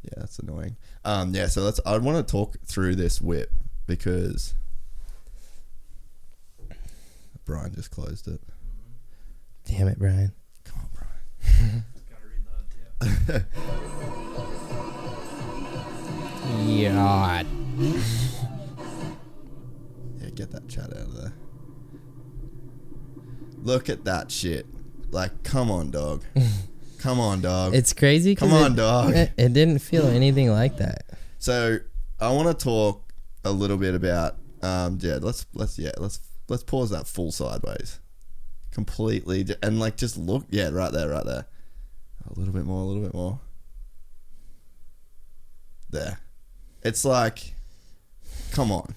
Yeah, that's annoying. Yeah, so I want to talk through this whip because Brian just closed it. Damn it, Brian. Come on, Brian. Gotta read that too. Yeah. Yeah, get that chat out of there. Look at that shit. Like, come on, dog. Come on, dog. It's crazy. Come on, dog. It didn't feel anything like that. So I want to talk a little bit about let's pause that full sideways completely and like just look right there a little bit more there. It's like, come on.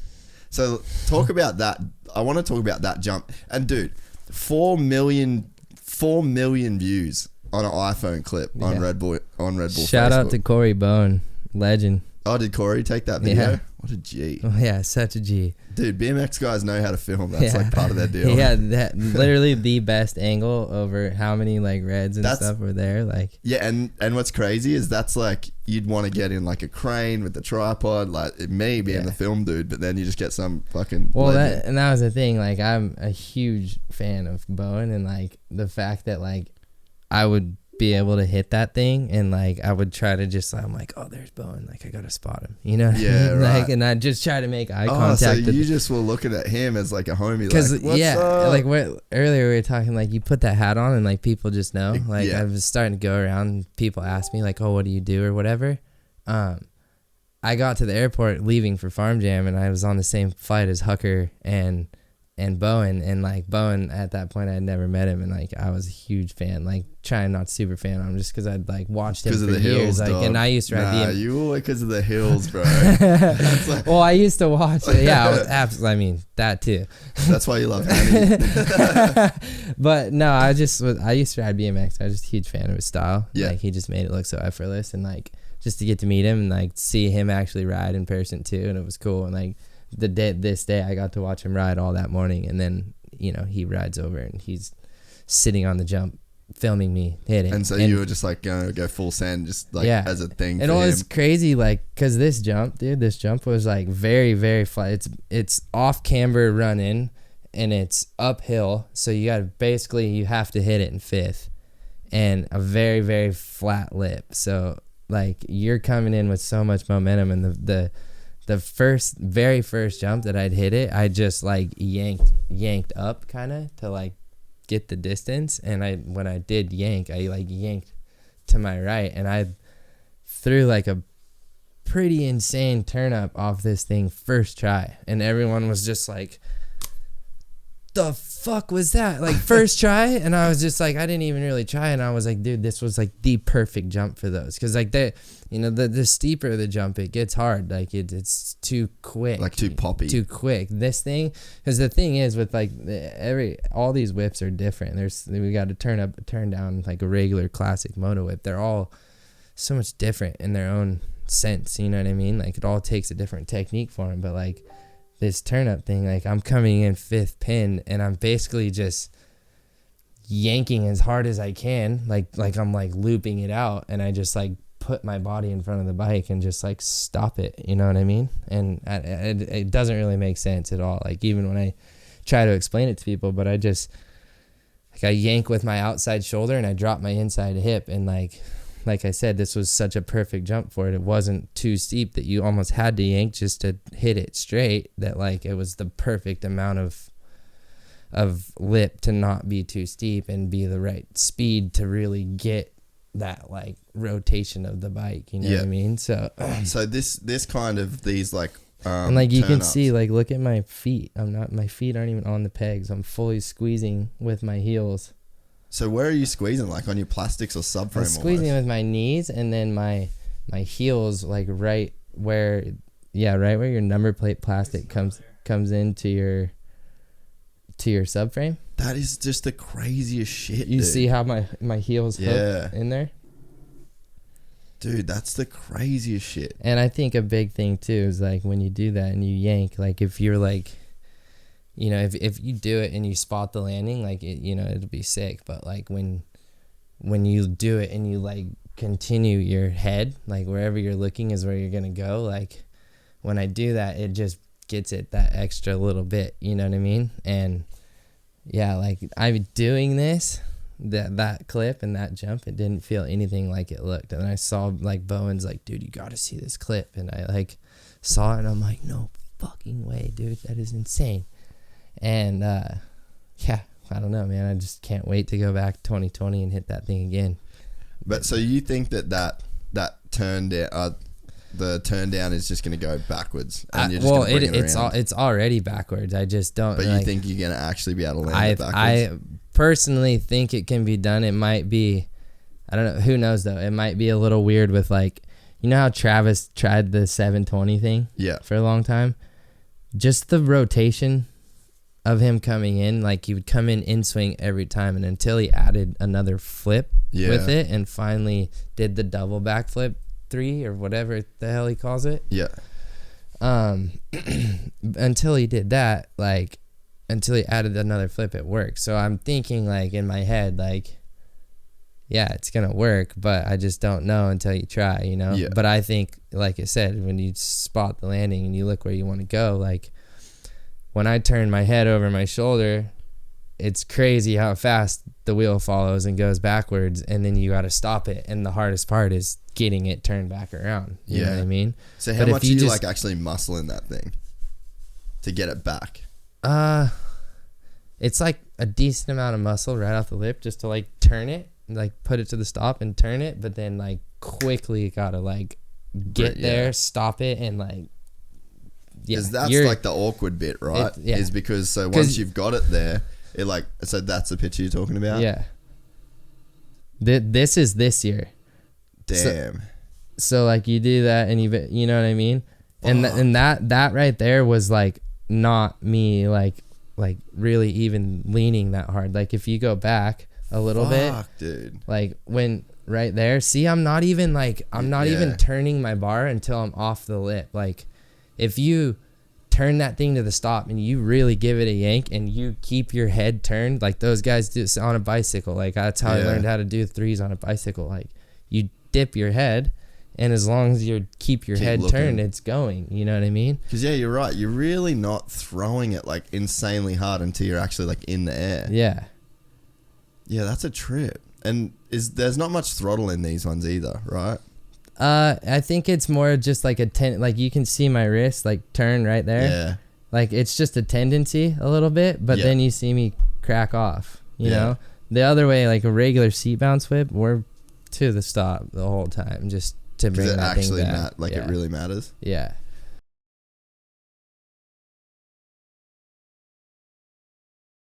So talk about that. I want to talk about that jump. And dude, 4 million views on an iPhone clip on Red Bull Shout Facebook. out to Corey Bone, legend. Oh, did Corey take that video? Yeah. What a G. Oh yeah, such a G. Dude, BMX guys know how to film. That's like part of their deal. Yeah, that literally the best angle over how many like reds and stuff were there. Like, yeah, and what's crazy is that's like you'd want to get in like a crane with the tripod, like me being the film dude, but then you just get some fucking that was the thing. Like, I'm a huge fan of Bowen, and like the fact that like I would be able to hit that thing, and like I would try to just, I'm like, oh, there's Bowen, like I gotta spot him, you know? Yeah, right. Like, and I just try to make eye contact. So you just were looking at him as like a homie, because like, what's up? like what earlier we were talking, like you put that hat on and like people just know. Like I was starting to go around and people ask me like, oh, what do you do or whatever. I got to the airport leaving for Farm Jam, and I was on the same flight as Hucker and Bowen, and like Bowen at that point I had never met him, and like I was a huge fan, like trying not super fan on him just because I'd like watched him for years, hills, like, dog. and I used to ride you were because of the hills, bro. That's like, well, I used to watch it. Yeah, absolutely. I mean that too. That's why you love Annie. But no, I used to ride BMX. I was just a huge fan of his style. Yeah, like he just made it look so effortless, and like just to get to meet him and like see him actually ride in person too, and it was cool. And like this day I got to watch him ride all that morning, and then he rides over and he's sitting on the jump filming me hitting. And so you were just like gonna go full send, just like as a thing. And it was crazy, like, cause this jump was like very, very flat. It's off camber run in, and it's uphill, so you have to hit it in fifth, and a very, very flat lip. So like you're coming in with so much momentum, and the very first jump that I'd hit it, I just like yanked up kind of to like get the distance, and when I did yank, I like yanked to my right, and I threw like a pretty insane turn up off this thing first try, and everyone was just like, the fuck was that, like first try? And I was just like, I didn't even really try, and I was like, dude, this was like the perfect jump for those, because like the steeper the jump it gets hard, like it's too quick, like too poppy, too quick. This thing, because the thing is with like all these whips are different. We got to turn up, turn down, like a regular classic moto whip. They're all so much different in their own sense, you know what I mean? Like it all takes a different technique for them, but like this turn up thing, like I'm coming in fifth pin and I'm basically just yanking as hard as I can, like I'm like looping it out, and I just like put my body in front of the bike and just like stop it, you know what I mean? And it doesn't really make sense at all, like even when I try to explain it to people, but I just like I yank with my outside shoulder and I drop my inside hip, and like I said, this was such a perfect jump for it. It wasn't too steep that you almost had to yank just to hit it straight, that like it was the perfect amount of lip to not be too steep and be the right speed to really get that like rotation of the bike, you know what I mean? So this kind of these like and like you can see, like look at my feet. My feet aren't even on the pegs. I'm fully squeezing with my heels. So where are you squeezing? Like on your plastics or subframe? I'm squeezing with my knees, and then my heels, like right where your number plate plastic comes into your subframe. That is just the craziest shit. You see how my heels hook in there? Dude, that's the craziest shit. And I think a big thing too is like when you do that and you yank, like if you're like, if you do it and you spot the landing, like it, it'll be sick. But like when you do it and you like continue your head, like wherever you're looking is where you're gonna go. Like when I do that, it just gets it that extra little bit, you know what I mean? And yeah, like I'm doing this, that clip and that jump, it didn't feel anything like it looked. And I saw like Bowen's like, dude, you gotta see this clip, and I like saw it and I'm like, no fucking way, dude, that is insane. And yeah, I don't know, man, I just can't wait to go back 2020 and hit that thing again. But so you think that turn down, the turn down is just going to go backwards, and you're just going to bring it around? It's already backwards. I just don't. But like, you think you're going to actually be able to land it backwards? I personally think it can be done. It might be, I don't know. Who knows though? It might be a little weird with like, you know how Travis tried the 720 thing? Yeah. For a long time. Just the rotation of him coming in, like he would come in swing every time, and until he added another flip with it and finally did the double backflip 3 or whatever the hell he calls it. Yeah. Until he did that, like until he added another flip, it worked. So I'm thinking like in my head, like, yeah, it's gonna work, but I just don't know until you try, you know? Yeah. But I think, like I said, when you spot the landing and you look where you want to go, like when I turn my head over my shoulder, it's crazy how fast the wheel follows and goes backwards, and then you got to stop it. And the hardest part is getting it turned back around. You know what I mean? So how much do you like actually muscling that thing to get it back? It's like a decent amount of muscle right off the lip just to like turn it, like put it to the stop and turn it, but then like quickly gotta like get there, stop it, and like, yeah, because that's like the awkward bit, right? Is because so once you've got it there, it like, so that's the picture you're talking about. Yeah. This is this year. Damn. So like you do that and you know what I mean? And that right there was like not me like really even leaning that hard. Like if you go back a little bit, dude. Like when right there, see, I'm not even turning my bar until I'm off the lip. Like if you turn that thing to the stop and you really give it a yank and you keep your head turned like those guys do on a bicycle, like that's how I learned how to do 3s on a bicycle. Like you dip your head, and as long as you keep your head turned, it's going, you know what I mean? Because you're right, you're really not throwing it like insanely hard until you're actually like in the air. Yeah That's a trip. And there's not much throttle in these ones either, right? I think it's more just like like you can see my wrist like turn right there. Yeah. Like it's just a tendency a little bit, but then you see me crack off, you know? The other way, like a regular seat bounce whip, we're to the stop the whole time just to bring that thing back. It really matters. Yeah.